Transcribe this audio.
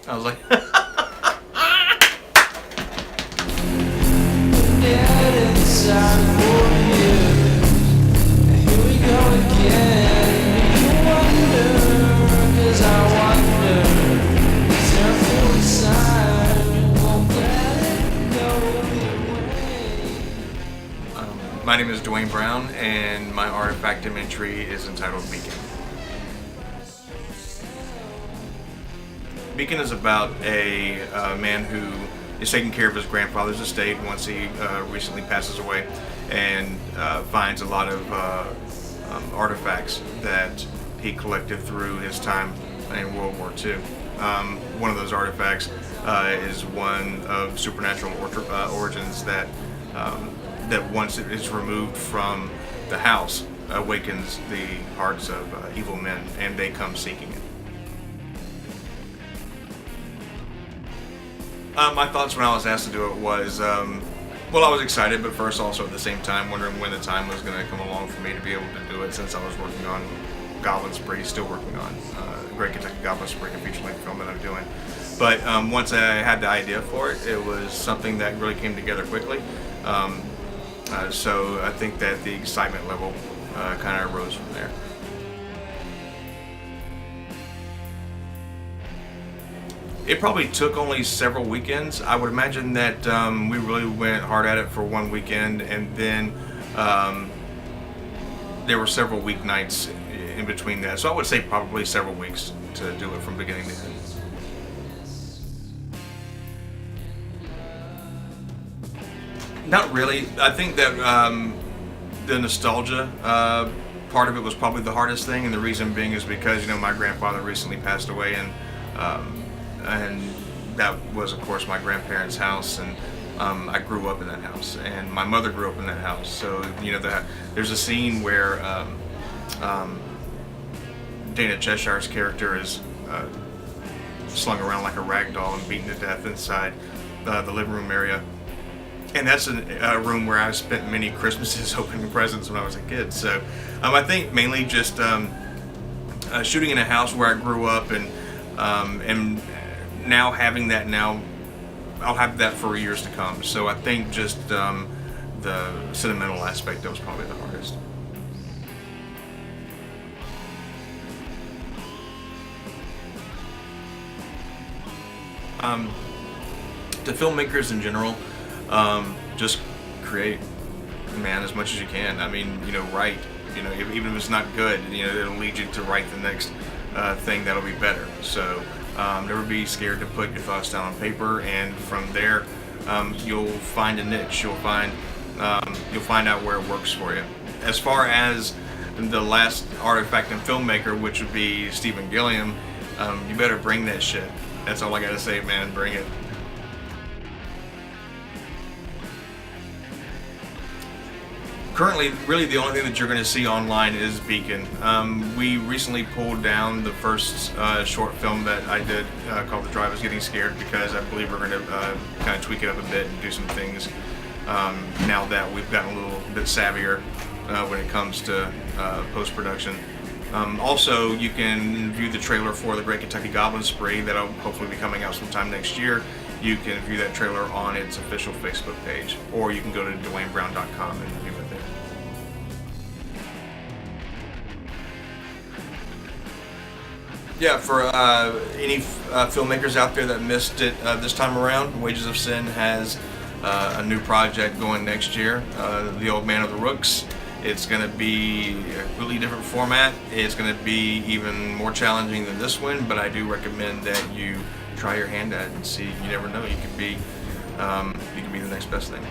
I was like, Get inside for you. Here we go again. You wonder, 'cause I wonder. Is there a feel inside? Won't let it go away. my name is Duane Brown, and my Arte Factum entry is entitled Beacon. Beacon is about a man who is taking care of his grandfather's estate once he recently passes away, and finds a lot of artifacts that he collected through his time in World War II. One of those artifacts is one of supernatural origins that once it is removed from the house awakens the hearts of evil men, and they come seeking it. My thoughts when I was asked to do it was, well, I was excited, but first also at the same time wondering when the time was going to come along for me to be able to do it, since I was working on Goblin Spree, still working on Great Kentucky Goblin Spree, a feature-length film that I'm doing. But once I had the idea for it, it was something that really came together quickly. So I think that the excitement level kind of rose from there. It probably took only several weekends. I would imagine that we really went hard at it for one weekend, and then there were several weeknights in between that. So I would say probably several weeks to do it from beginning to end. Not really. I think that the nostalgia part of it was probably the hardest thing, and the reason being is because, you know, my grandfather recently passed away, and that was, of course, my grandparents' house, and I grew up in that house, and my mother grew up in that house. So, you know, there's a scene where Dana Cheshire's character is slung around like a rag doll and beaten to death inside the living room area. And that's a room where I spent many Christmases opening presents when I was a kid. So I think mainly just shooting in a house where I grew up, and now having that now, I'll have that for years to come. So I think just the sentimental aspect, that was probably the hardest. To filmmakers in general, just create, man, as much as you can. I mean, you know, write. You know, even if it's not good, you know, it'll lead you to write the next thing that'll be better. So never be scared to put your thoughts down on paper, and from there, you'll find a niche. You'll find out where it works for you. As far as the last Arte Factum filmmaker, which would be Stephen Gilliam, you better bring that shit. That's all I gotta say, man. Bring it. Currently, really the only thing that you're going to see online is Beacon. We recently pulled down the first short film that I did called The Drive Is Getting Scared, because I believe we're going to kind of tweak it up a bit and do some things now that we've gotten a little bit savvier when it comes to post-production. Also, you can view the trailer for the Great Kentucky Goblin Spree that'll hopefully be coming out sometime next year. You can view that trailer on its official Facebook page, or you can go to DuaneBrown.com and view it there. Yeah, for any filmmakers out there that missed it this time around, Wages of Sin has a new project going next year, The Old Man of the Rooks. It's going to be a really different format. It's going to be even more challenging than this one, but I do recommend that you try your hand at it and see. You never know, you could be the next best thing.